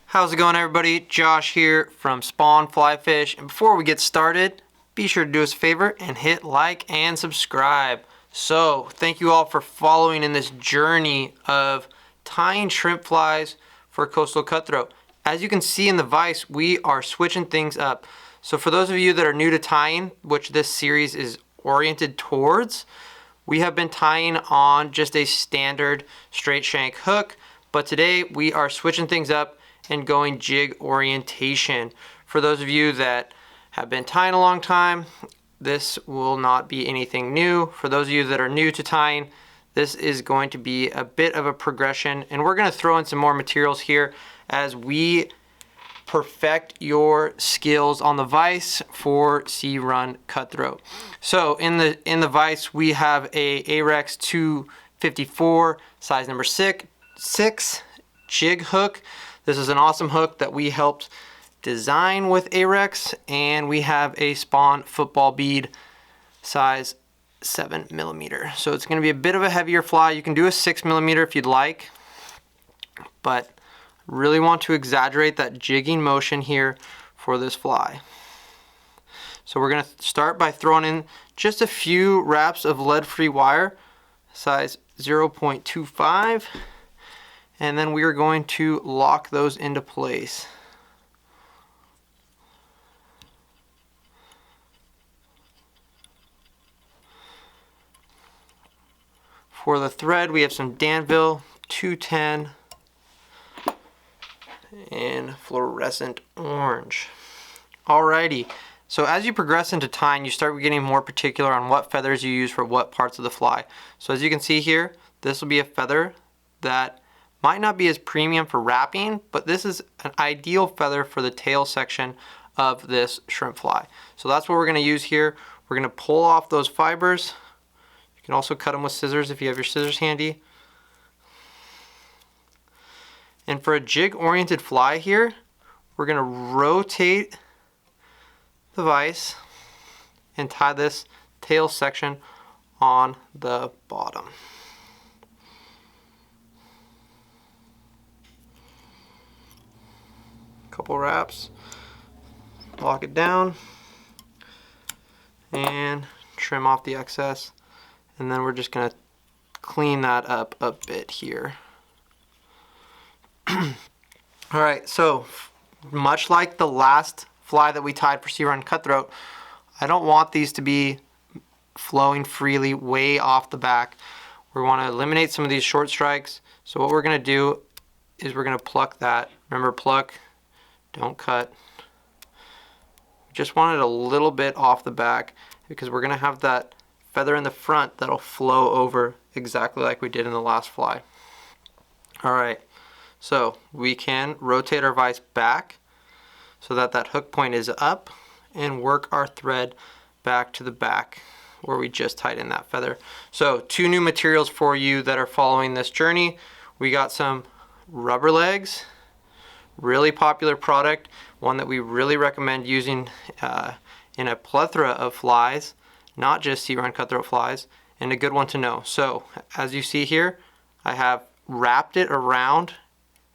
How's it going, everybody? Josh here from Spawn Fly Fish, and before we get started, be sure to do us a favor and hit like and subscribe. So thank you all for following in this journey of tying shrimp flies for coastal cutthroat. As you can see in the vise, we are switching things up. So for those of you that are new to tying, which this series is oriented towards, we have been tying on just a standard straight shank hook, but today we are switching things up and going jig orientation. For those of you that have been tying a long time, this will not be anything new. For those of you that are new to tying, this is going to be a bit of a progression, and we're going to throw in some more materials here as we perfect your skills on the vise for sea run cutthroat. So in the vise, we have a Ahrex 254 size number 6 jig hook. This is an awesome hook that we helped design with Ahrex, and we have a Spawn football bead size 7mm. So it's going to be a bit of a heavier fly. You can do a 6mm if you'd like, but really want to exaggerate that jigging motion here for this fly. So we're going to start by throwing in just a few wraps of lead-free wire, size 0.25. And then we are going to lock those into place. For the thread, we have some Danville 210 and fluorescent orange. Alrighty, so as you progress into tying, you start getting more particular on what feathers you use for what parts of the fly. So as you can see here, this will be a feather that might not be as premium for wrapping, but this is an ideal feather for the tail section of this shrimp fly. So that's what we're going to use here. We're going to pull off those fibers. You can also cut them with scissors if you have your scissors handy. And for a jig oriented fly here, we're going to rotate the vise and tie this tail section on the bottom. Couple wraps, lock it down, and trim off the excess, and then we're just going to clean that up a bit here. Alright, so much like the last fly that we tied for sea run cutthroat, I don't want these to be flowing freely way off the back. We want to eliminate some of these short strikes, so what we're going to do is we're going to pluck that. Remember, pluck, don't cut. Just want it a little bit off the back because we're going to have that feather in the front that'll flow over exactly like we did in the last fly. Alright, so we can rotate our vise back so that that hook point is up and work our thread back to the back where we just tied in that feather. So two new materials for you that are following this journey. We got some rubber legs. Really popular product, one that we really recommend using in a plethora of flies, not just sea run cutthroat flies, and a good one to know. So as you see here, I have wrapped it around.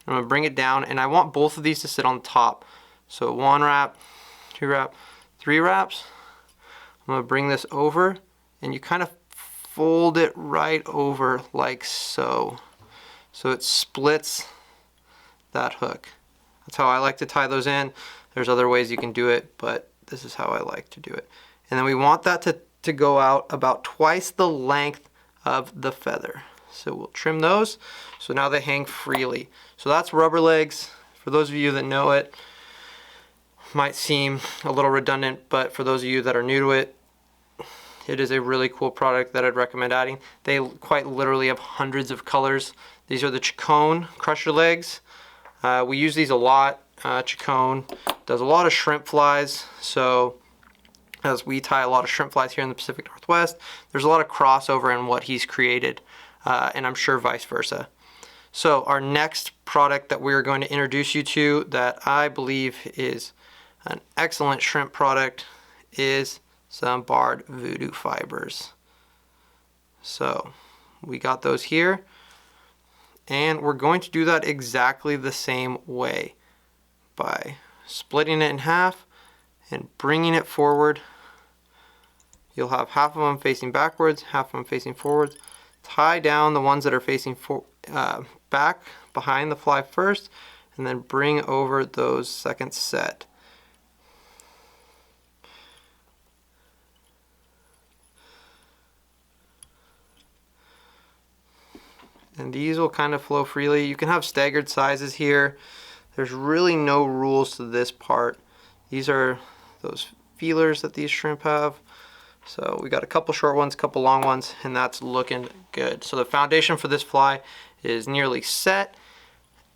I'm going to bring it down, and I want both of these to sit on top. So 1 wrap, 2 wrap, 3 wraps. I'm going to bring this over, and you kind of fold it right over like so. So it splits that hook. That's how I like to tie those in. There's other ways you can do it, but this is how I like to do it. And then we want that to go out about twice the length of the feather. So we'll trim those so now they hang freely. So that's rubber legs. For those of you that know it, might seem a little redundant, but for those of you that are new to it, it is a really cool product that I'd recommend adding. They quite literally have hundreds of colors. These are the Chicone crusher legs. We use these a lot. Chicone does a lot of shrimp flies, so as we tie a lot of shrimp flies here in the Pacific Northwest, there's a lot of crossover in what he's created, and I'm sure vice versa. So our next product that we're going to introduce you to that I believe is an excellent shrimp product is some barred Voodoo fibers. So we got those here, and we're going to do that exactly the same way by splitting it in half and bringing it forward. You'll have half of them facing backwards, half of them facing forwards. Tie down the ones that are facing back behind the fly first, and then bring over those second set. And these will kind of flow freely. You can have staggered sizes here. There's really no rules to this part. These are those feelers that these shrimp have. So we got a couple short ones, a couple long ones, and that's looking good. So the foundation for this fly is nearly set,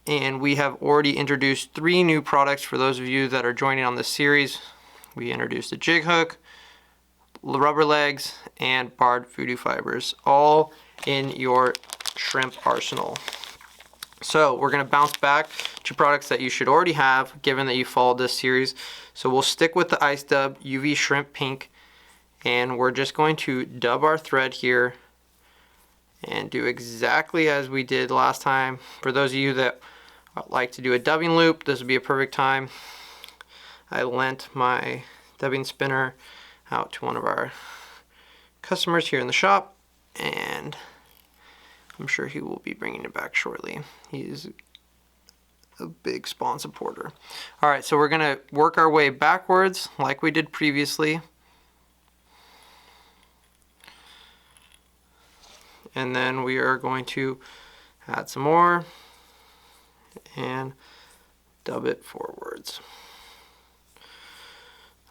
and we have already introduced 3 new products for those of you that are joining on this series. We introduced a jig hook, rubber legs, and barred Voodoo fibers, all in your shrimp arsenal. So we're going to bounce back to products that you should already have, given that you followed this series. So we'll stick with the Ice Dub UV Shrimp Pink, and we're just going to dub our thread here and do exactly as we did last time. For those of you that like to do a dubbing loop, this would be a perfect time. I lent my dubbing spinner out to one of our customers here in the shop, and I'm sure he will be bringing it back shortly. He's a big Spawn supporter. All right, so we're gonna work our way backwards like we did previously. And then we are going to add some more and dub it forwards.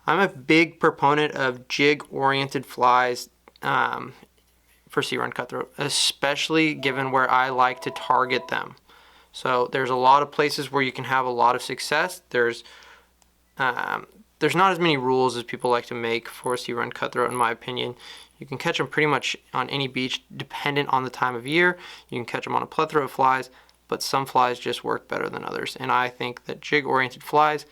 I'm a big proponent of jig-oriented flies for sea run cutthroat, especially given where I like to target them. So there's a lot of places where you can have a lot of success. There's not as many rules as people like to make for sea run cutthroat, in my opinion. You can catch them pretty much on any beach, dependent on the time of year. You can catch them on a plethora of flies, but some flies just work better than others. And I think that jig-oriented flies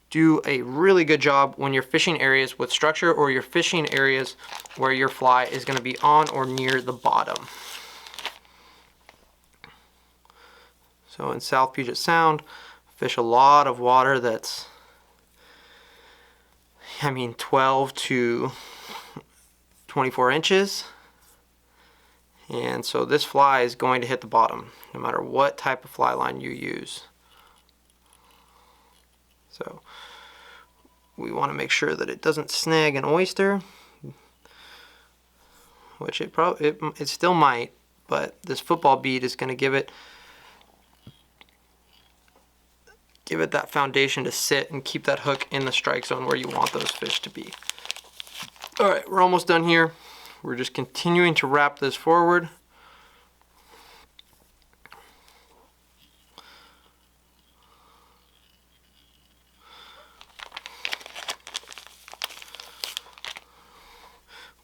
do a really good job when you're fishing areas with structure, or you're fishing areas where your fly is going to be on or near the bottom. So in South Puget Sound, fish a lot of water that's, 12 to 24 inches. And so this fly is going to hit the bottom, no matter what type of fly line you use. So we want to make sure that it doesn't snag an oyster, which it still might, but this football bead is going to give it that foundation to sit and keep that hook in the strike zone where you want those fish to be. All right, we're almost done here. We're just continuing to wrap this forward.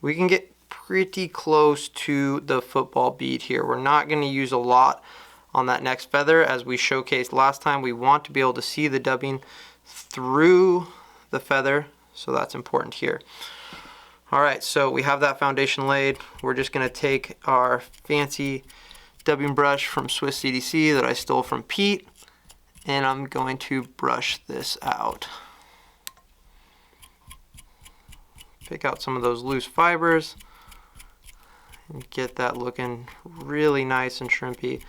We can get pretty close to the football bead here. We're not going to use a lot on that next feather. As we showcased last time, we want to be able to see the dubbing through the feather, so that's important here. All right, so we have that foundation laid. We're just going to take our fancy dubbing brush from Swiss CDC that I stole from Pete, and I'm going to brush this out. Pick out some of those loose fibers and get that looking really nice and shrimpy.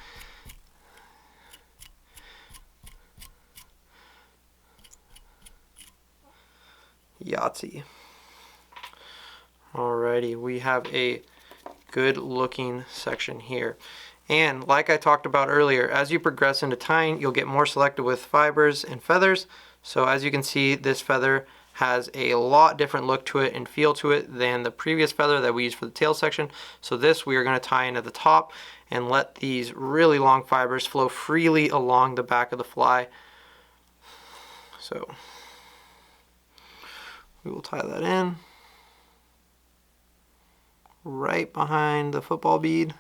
Yahtzee. Alrighty, we have a good looking section here. And like I talked about earlier, as you progress into tying, you'll get more selective with fibers and feathers. So as you can see, this feather has a lot different look to it and feel to it than the previous feather that we used for the tail section. So this we are going to tie in at the top and let these really long fibers flow freely along the back of the fly. So we will tie that in right behind the football bead.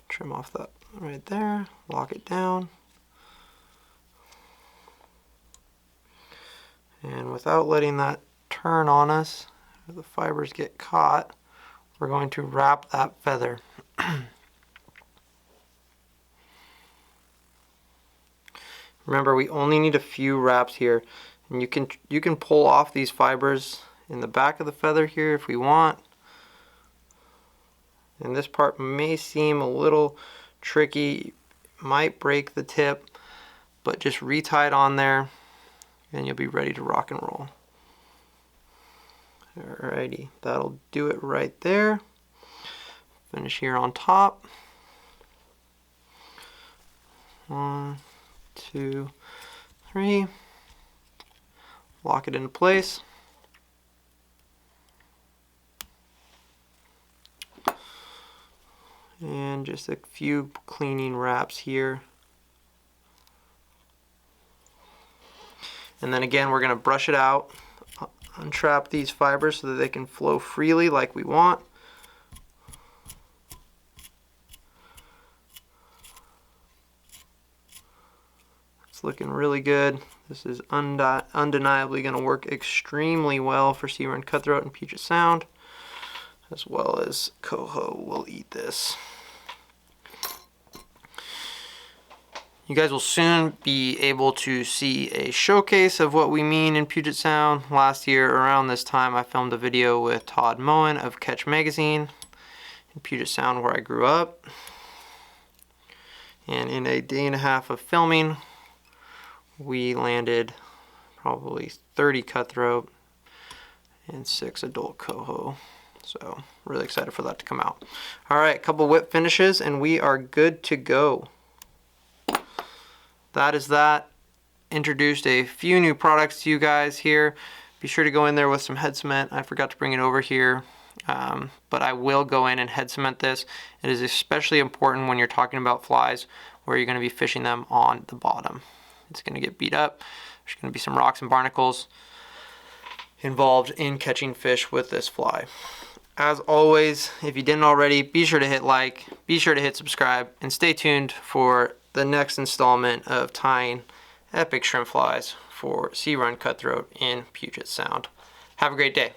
Trim off that right there, lock it down. And without letting that turn on us, the fibers get caught, we're going to wrap that feather. Remember, we only need a few wraps here, and you can pull off these fibers in the back of the feather here if we want. And this part may seem a little tricky, might break the tip, but just retie it on there and you'll be ready to rock and roll. Alrighty, that'll do it right there. Finish here on top. 1, 2, 3. Lock it into place. And just a few cleaning wraps here. And then again, we're going to brush it out, untrap these fibers so that they can flow freely like we want. It's looking really good. This is undeniably going to work extremely well for sea run cutthroat and Puget Sound, as well as coho will eat this. You guys will soon be able to see a showcase of what we mean in Puget Sound. Last year around this time I filmed a video with Todd Moen of Catch Magazine in Puget Sound where I grew up. And in a day and a half of filming, we landed probably 30 cutthroat and 6 adult coho. So really excited for that to come out. Alright, a couple whip finishes and we are good to go. That is that. Introduced a few new products to you guys here. Be sure to go in there with some head cement. I forgot to bring it over here, but I will go in and head cement this. It is especially important when you're talking about flies where you're going to be fishing them on the bottom. It's going to get beat up. There's going to be some rocks and barnacles involved in catching fish with this fly. As always, if you didn't already, be sure to hit like, be sure to hit subscribe, and stay tuned for the next installment of tying epic shrimp flies for sea run cutthroat in Puget Sound. Have a great day.